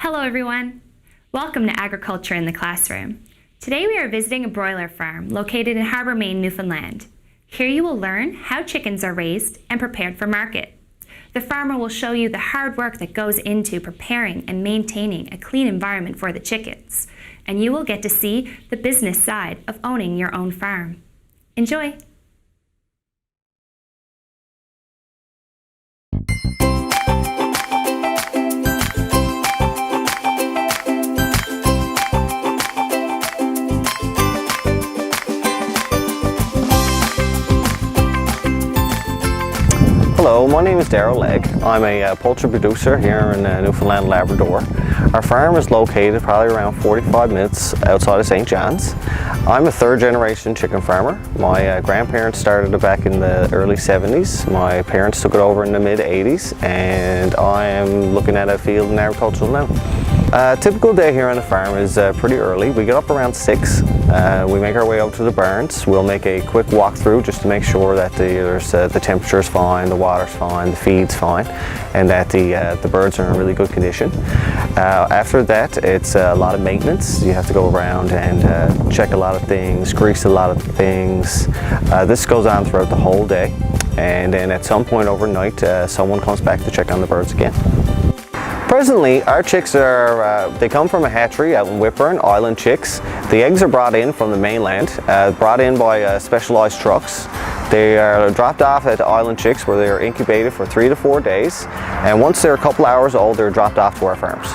Hello everyone! Welcome to Agriculture in the Classroom. Today we are visiting a broiler farm located in Harbour, Maine, Newfoundland. Here you will learn how chickens are raised and prepared for market. The farmer will show you the hard work that goes into preparing and maintaining a clean environment for the chickens, and you will get to see the business side of owning your own farm. Enjoy! Hello, my name is Darryl Legge. I'm a poultry producer here in Newfoundland, Labrador. Our farm is located probably around 45 minutes outside of St. John's. I'm a third generation chicken farmer. My grandparents started it back in the early 70s. My parents took it over in the mid 80s, and I am looking at a field in agricultural now. A typical day here on the farm is pretty early. We get up around 6. We make our way out to the barns. We'll make a quick walkthrough just to make sure that the temperature is fine, the water's fine, the feed's fine, and that the birds are in really good condition. After that, it's a lot of maintenance. You have to go around and check a lot of things, grease a lot of things. This goes on throughout the whole day, and then at some point overnight, someone comes back to check on the birds again. Presently, our chicks they come from a hatchery out in Whitburn, Island Chicks. The eggs are brought in from the mainland, brought in by specialized trucks. They are dropped off at Island Chicks where they are incubated for 3 to 4 days, and once they're a couple hours old, they're dropped off to our farms.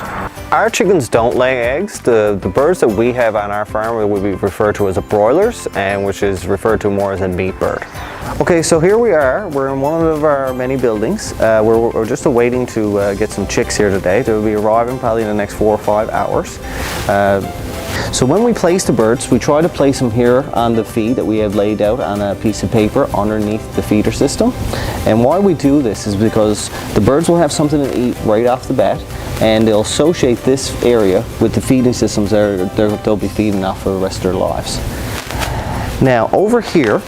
Our chickens don't lay eggs. The birds that we have on our farm would be referred to as broilers, and which is referred to more as a meat bird. Okay, so here we are. We're in one of our many buildings. We're just awaiting to get some chicks here today. They'll be arriving probably in the next 4 or 5 hours. So when we place the birds, we try to place them here on the feed that we have laid out on a piece of paper underneath the feeder system. And why we do this is because the birds will have something to eat right off the bat, and they'll associate this area with the feeding systems that they'll be feeding off for the rest of their lives. Now over here,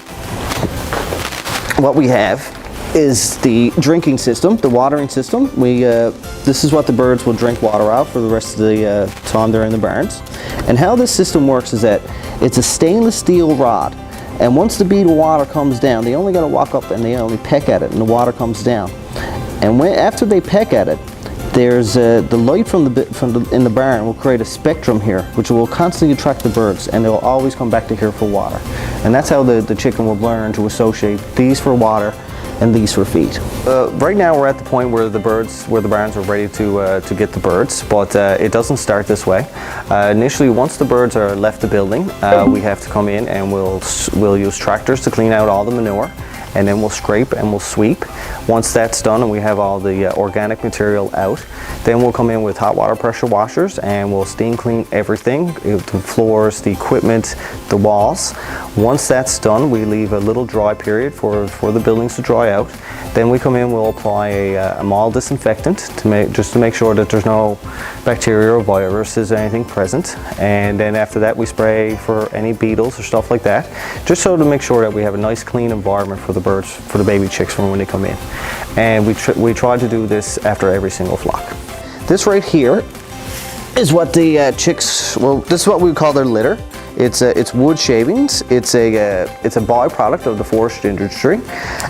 what we have is the drinking system, the watering system. This is what the birds will drink water out for the rest of the time they're in the barns. And how this system works is that it's a stainless steel rod, and once the bead of water comes down, they only got to walk up and they only peck at it, and the water comes down. And after they peck at it, there's the light in the barn will create a spectrum here, which will constantly attract the birds, and they'll always come back to here for water. And that's how the chicken will learn to associate these for water and these for feed. Right now we're at the point where the barns are ready to get the birds, but it doesn't start this way. Initially, once the birds are left the building, we have to come in and we'll use tractors to clean out all the manure, and then we'll scrape and we'll sweep. Once that's done and we have all the organic material out, then we'll come in with hot water pressure washers and we'll steam clean everything, the floors, the equipment, the walls. Once that's done, we leave a little dry period for the buildings to dry out. Then we come in, we'll apply a mild disinfectant just to make sure that there's no bacteria or viruses or anything present. And then after that, we spray for any beetles or stuff like that, just so to make sure that we have a nice clean environment for the birds, for the baby chicks when they come in. And we try to do this after every single flock. This right here is what the chicks, well, this is what we call their litter. It's wood shavings. It's a byproduct of the forestry industry,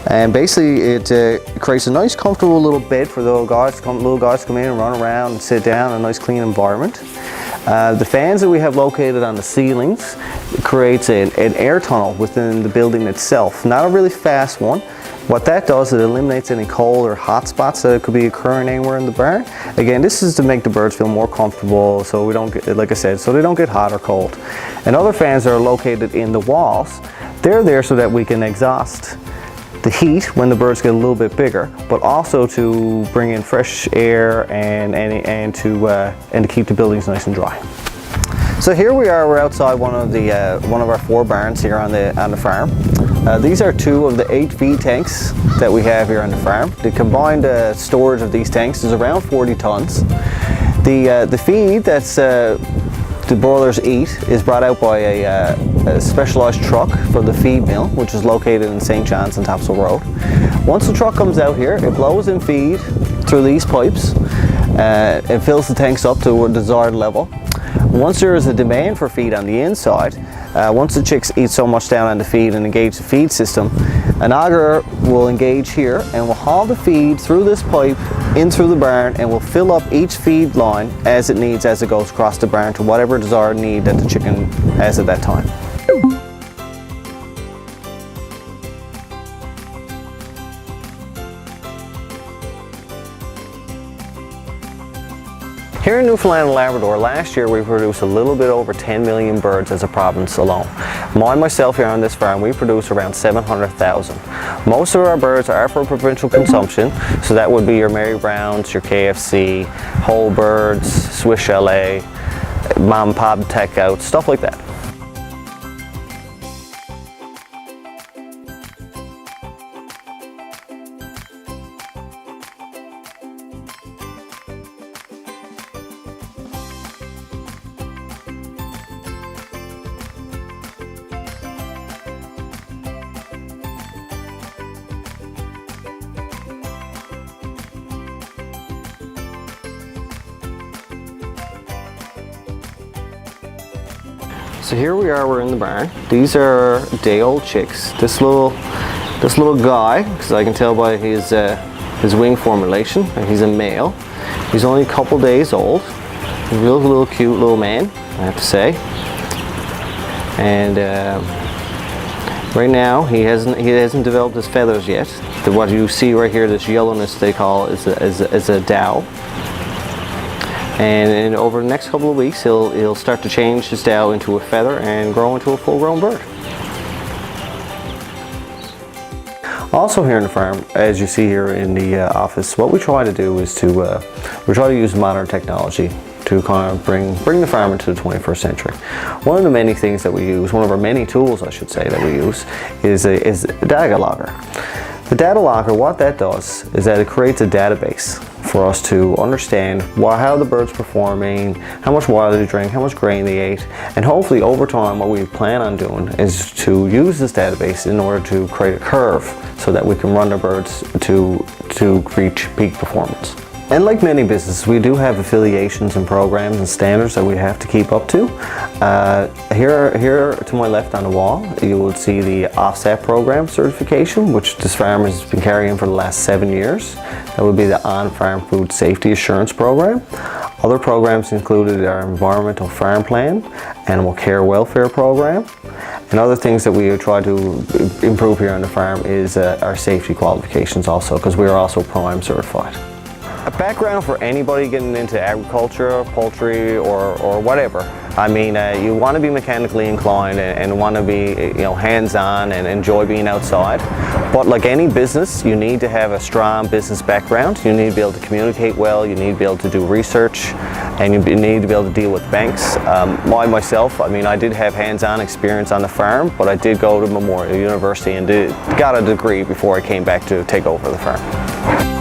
and basically it creates a nice, comfortable little bed for little guys to come in and run around and sit down in a nice, clean environment. The fans that we have located on the ceilings creates an air tunnel within the building itself. Not a really fast one. What that does, it eliminates any cold or hot spots that could be occurring anywhere in the barn. Again, this is to make the birds feel more comfortable, so we don't get, like I said, so they don't get hot or cold. And other fans that are located in the walls, they're there so that we can exhaust the heat when the birds get a little bit bigger, but also to bring in fresh air and to keep the buildings nice and dry. So here we are. We're outside one of our 4 barns here on the farm. These are 2 of the 8 feed tanks that we have here on the farm. The combined storage of these tanks is around 40 tons. The feed that's the broilers eat is brought out by a specialized truck from the feed mill, which is located in St. John's on Topsail Road. Once the truck comes out here, it blows in feed through these pipes, It fills the tanks up to a desired level. Once there is a demand for feed on the inside, once the chicks eat so much down on the feed and engage the feed system, an auger will engage here and will haul the feed through this pipe in through the barn and will fill up each feed line as it needs as it goes across the barn to whatever desired need that the chicken has at that time. Here in Newfoundland and Labrador, last year we produced a little bit over 10 million birds as a province alone. Myself here on this farm, we produce around 700,000. Most of our birds are for provincial consumption, so that would be your Mary Browns, your KFC, whole birds, Swiss Chalet, mom and pop tech out, stuff like that. So here we are, we're in the barn. These are day-old chicks. This little guy, because I can tell by his wing formulation, he's a male. He's only a couple days old. He's a little cute little man, I have to say. And right now he hasn't developed his feathers yet. What you see right here, this yellowness they call is a dow. And over the next couple of weeks he'll start to change his dow into a feather and grow into a full-grown bird. Also here in the farm, as you see here in the office, what we try to do is we try to use modern technology to kind of bring the farm into the 21st century. One of the many things that we use, one of our many tools I should say that we use, is a data logger. The data logger, what that does is that it creates a database for us to understand how the bird's performing, how much water they drink, how much grain they ate, and hopefully over time what we plan on doing is to use this database in order to create a curve so that we can run the birds to reach peak performance. And like many businesses, we do have affiliations and programs and standards that we have to keep up to. Here to my left on the wall, you will see the offset program certification, which this farm has been carrying for the last 7 years. That would be the on-farm food safety assurance program. Other programs included our environmental farm plan, animal care welfare program, and other things that we try to improve here on the farm is our safety qualifications also, because we are also Prime certified. A background for anybody getting into agriculture, poultry, or whatever. I mean, you want to be mechanically inclined and want to be, hands-on and enjoy being outside. But like any business, you need to have a strong business background. You need to be able to communicate well. You need to be able to do research, and you need to be able to deal with banks. Myself, I mean, I did have hands-on experience on the farm, but I did go to Memorial University and got a degree before I came back to take over the farm.